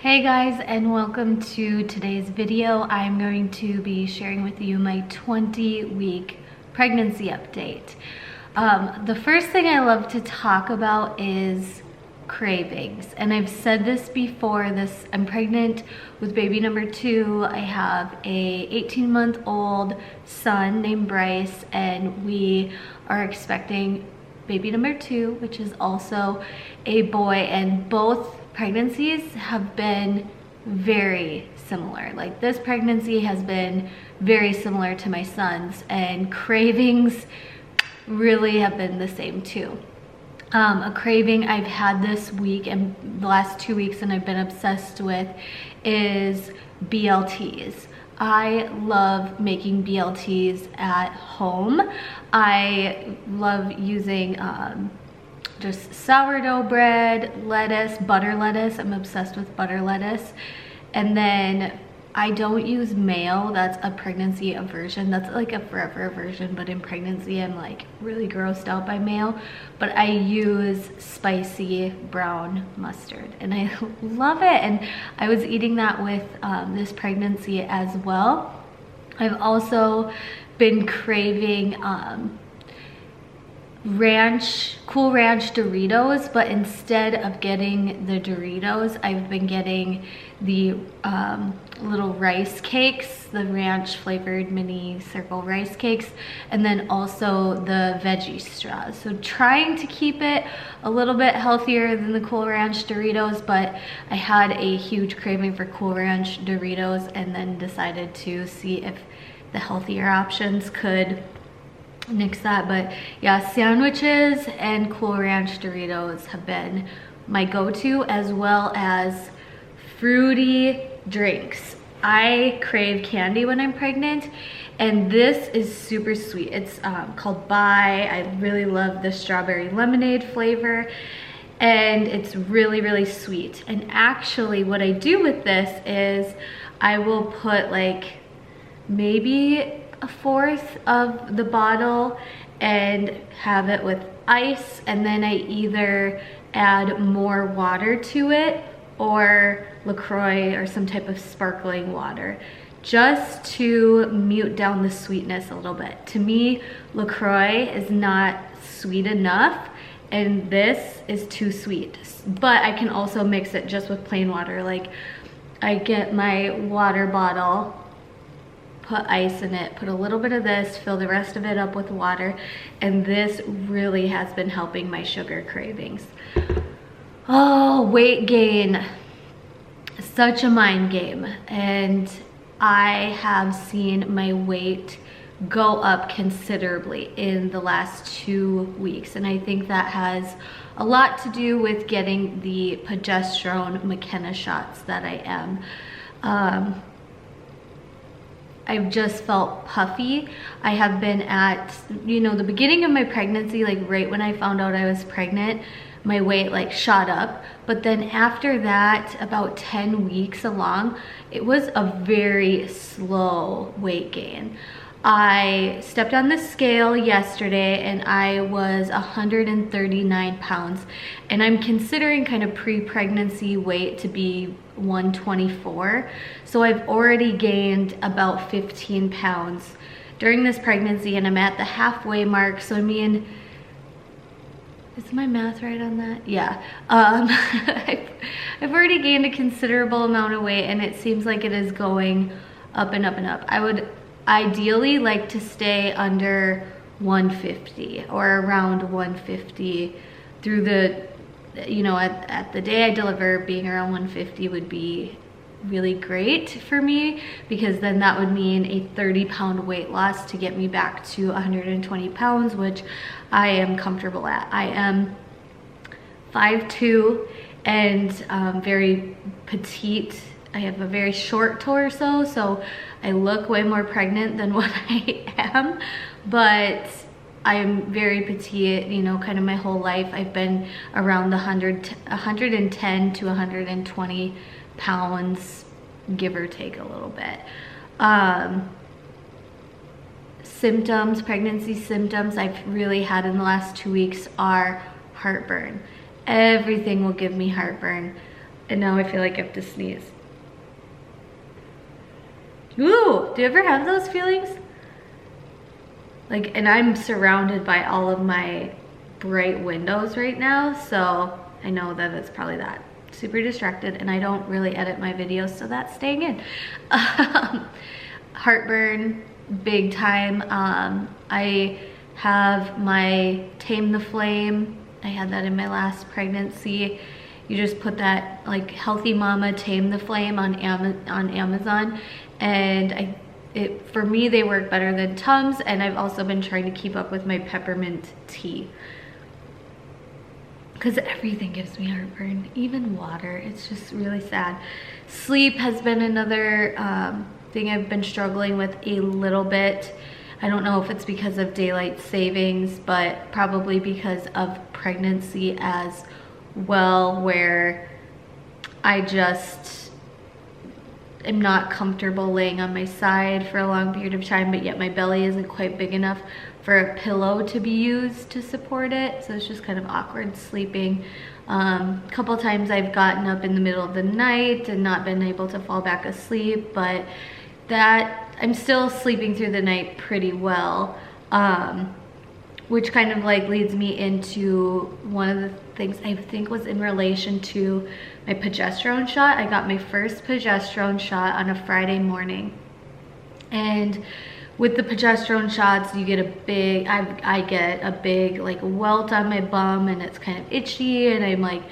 Hey guys, and welcome to today's video. I'm going to be sharing with you my 20-week pregnancy update. The first thing I love to talk about is cravings, and I've said this before. I'm pregnant with baby number 2. I have a 18-month-old son named Bryce, and we are expecting baby number 2, which is also a boy, and both pregnancies have been very similar. Like, this pregnancy has been very similar to my son's, and cravings really have been the same too. A craving I've had this week and the last 2 weeks and I've been obsessed with is BLTs. I love making BLTs at home. I love using just sourdough bread, lettuce, butter lettuce. I'm obsessed with butter lettuce. And then I don't use mayo. That's a pregnancy aversion. That's like a forever aversion, but in pregnancy I'm like really grossed out by mayo. But I use spicy brown mustard and I love it. And I was eating that with this pregnancy as well. I've also been craving Cool Ranch Doritos, but instead of getting the Doritos, I've been getting the little rice cakes, the ranch flavored mini circle rice cakes, and then also the veggie straws. So trying to keep it a little bit healthier than the Cool Ranch Doritos, but I had a huge craving for Cool Ranch Doritos and then decided to see if the healthier options could nix that. But yeah, sandwiches and Cool Ranch Doritos have been my go-to, as well as fruity drinks. I crave candy when I'm pregnant, and this is super sweet. It's called Bai. I really love the strawberry lemonade flavor, and it's really sweet. And actually what I do with this is I will put like maybe a fourth of the bottle and have it with ice, and then I either add more water to it or LaCroix or some type of sparkling water, just to mute down the sweetness a little bit. To me, LaCroix is not sweet enough and this is too sweet. But I can also mix it just with plain water. Like, I get my water bottle, put ice in it, put a little bit of this, fill the rest of it up with water, and this really has been helping my sugar cravings. Oh, weight gain, such a mind game. And I have seen my weight go up considerably in the last 2 weeks, and I think that has a lot to do with getting the progesterone McKenna shots that I am. I've just felt puffy. I have been at, the beginning of my pregnancy, like right when I found out I was pregnant, my weight like shot up. But then after that, about 10 weeks along, it was a very slow weight gain. I stepped on the scale yesterday and I was 139 pounds, and I'm considering kind of pre-pregnancy weight to be 124. So I've already gained about 15 pounds during this pregnancy, and I'm at the halfway mark. So I mean, is my math right on that? Yeah. I've already gained a considerable amount of weight, and it seems like it is going up and up and up. I would ideally like to stay under 150 or around 150 through the, at the day I deliver, being around 150 would be really great for me, because then that would mean a 30-pound weight loss to get me back to 120 pounds, which I am comfortable at. I am 5'2" and very petite. I have a very short torso, so I look way more pregnant than what I am, but I'm very petite, kind of my whole life. I've been around the 110 to 120 pounds, give or take a little bit. Symptoms, pregnancy symptoms I've really had in the last 2 weeks are heartburn. Everything will give me heartburn. And now I feel like I have to sneeze. Ooh, do you ever have those feelings? Like, and I'm surrounded by all of my bright windows right now, so I know that it's probably that. Super distracted, and I don't really edit my videos, so that's staying in. Heartburn, big time. I have my Tame the Flame. I had that in my last pregnancy. You just put that, like, Healthy Mama Tame the Flame on Amazon, and for me, they work better than Tums, and I've also been trying to keep up with my peppermint tea, because everything gives me heartburn, even water. It's just really sad. Sleep has been another thing I've been struggling with a little bit. I don't know if it's because of daylight savings, but probably because of pregnancy as well, where I just am not comfortable laying on my side for a long period of time, but yet my belly isn't quite big enough for a pillow to be used to support it. So it's just kind of awkward sleeping. A couple times I've gotten up in the middle of the night and not been able to fall back asleep, but that I'm still sleeping through the night pretty well, which kind of like leads me into one of the things I think was in relation to my progesterone shot. I got my first progesterone shot on a Friday morning, and with the progesterone shots, you get a big, I get a big like welt on my bum, and it's kind of itchy, and I'm like,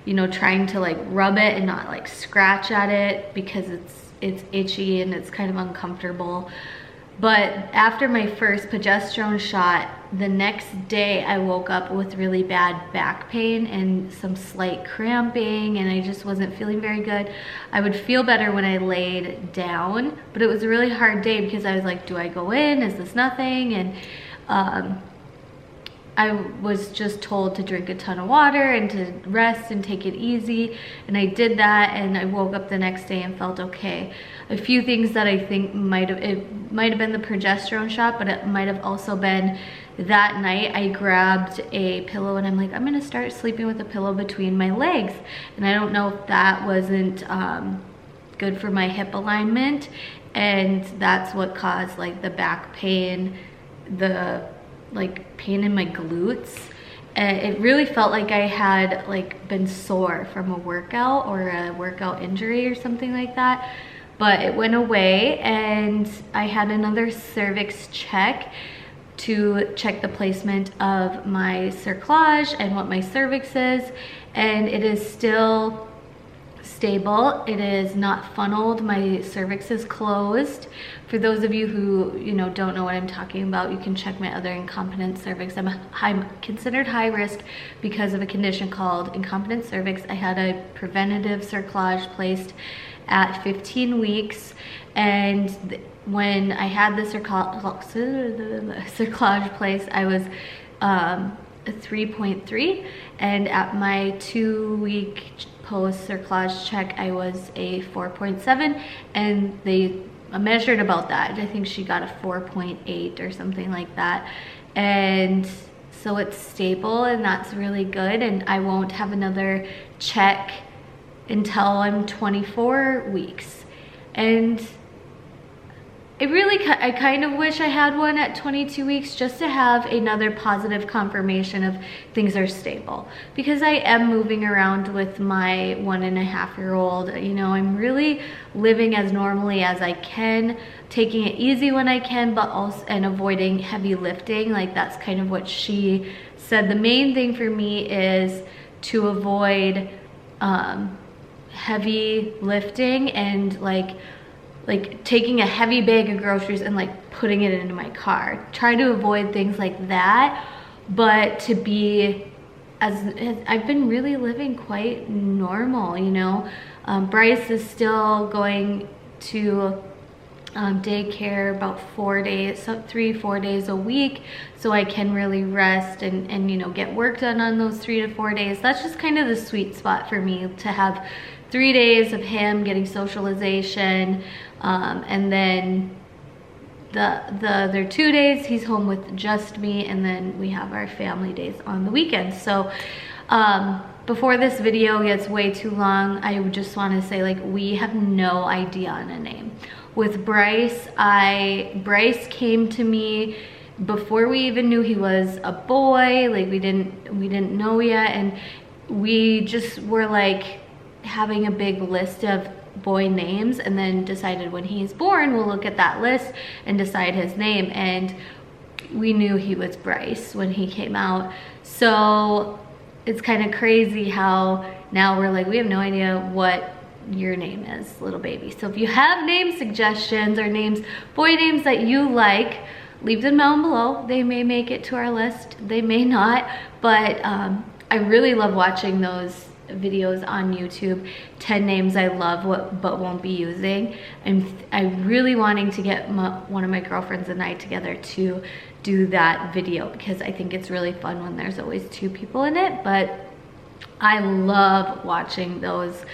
you know, trying to like rub it and not like scratch at it because it's itchy and it's kind of uncomfortable. But after my first progesterone shot, the next day I woke up with really bad back pain and some slight cramping, and I just wasn't feeling very good. I would feel better when I laid down, but it was a really hard day because I was like, do I go in? Is this nothing? And I was just told to drink a ton of water and to rest and take it easy, and I did that, and I woke up the next day and felt okay. A few things that I think might have been the progesterone shot, but it might have also been that night I grabbed a pillow and I'm like, I'm gonna start sleeping with a pillow between my legs, and I don't know if that wasn't good for my hip alignment, and that's what caused like the back pain, the like pain in my glutes. And it really felt like I had like been sore from a workout or a workout injury or something like that, but it went away. And I had another cervix check to check the placement of my cerclage and what my cervix is, and it is still stable. It is not funneled. My cervix is closed. For those of you who, you know, don't know what I'm talking about, you can check my other Incompetent Cervix. I'm considered high risk because of a condition called Incompetent Cervix. I had a preventative cerclage placed at 15 weeks, and when I had the cerclage placed, I was a 3.3, and at my 2-week post cerclage check I was a 4.7, and they measured about that. I think she got a 4.8 or something like that, and so it's stable, and that's really good. And I won't have another check until I'm 24 weeks, and I kind of wish I had one at 22 weeks just to have another positive confirmation of things are stable, because I am moving around with my 1.5-year-old. You know, I'm really living as normally as I can, taking it easy when I can, but also and avoiding heavy lifting. Like, that's kind of what she said. The main thing for me is to avoid heavy lifting and like taking a heavy bag of groceries and like putting it into my car. Try to avoid things like that, but to be I've been really living quite normal, you know. Bryce is still going to daycare about 4 days, so 3-4 days a week, so I can really rest and you know, get work done on those 3 to 4 days. That's just kind of the sweet spot for me, to have 3 days of him getting socialization, and then the other 2 days he's home with just me, and then we have our family days on the weekends. So before this video gets way too long, I just want to say, like, we have no idea on a name. With Bryce, Bryce came to me before we even knew he was a boy. Like, we didn't know yet, and we just were like having a big list of boy names, and then decided when he's born we'll look at that list and decide his name, and we knew he was Bryce when he came out. So it's kind of crazy how now we're like, we have no idea what your name is, little baby. So if you have name suggestions or names, boy names that you like, leave them down below. They may make it to our list, they may not, but I really love watching those videos on YouTube, 10 names I love but won't be using. I'm really wanting to get one of my girlfriends and I together to do that video, because I think it's really fun when there's always two people in it. But I love watching those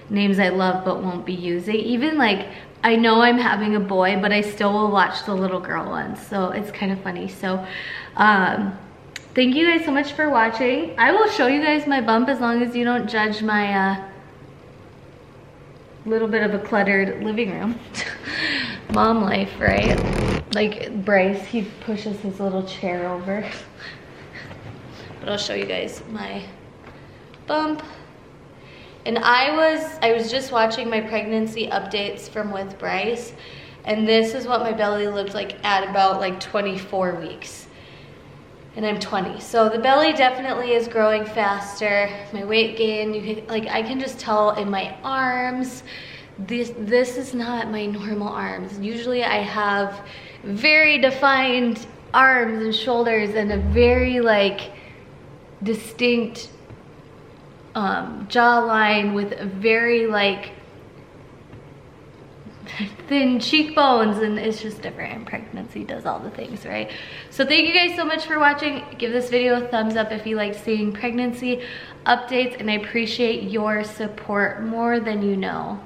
names I love but won't be using. Even like, I know I'm having a boy, but I still will watch the little girl ones, so it's kind of funny. So thank you guys so much for watching. I will show you guys my bump as long as you don't judge my little bit of a cluttered living room. Mom life, right? Like Bryce, he pushes his little chair over. But I'll show you guys my bump. And I was just watching my pregnancy updates from with Bryce, and this is what my belly looked like at about like 24 weeks. And I'm 20, so the belly definitely is growing faster. My weight gain, I can just tell in my arms. This is not my normal arms. Usually I have very defined arms and shoulders and a very like distinct jawline with a very like thin cheekbones, and it's just different, and pregnancy does all the things, right? So thank you guys so much for watching. Give this video a thumbs up if you like seeing pregnancy updates, and I appreciate your support more than you know.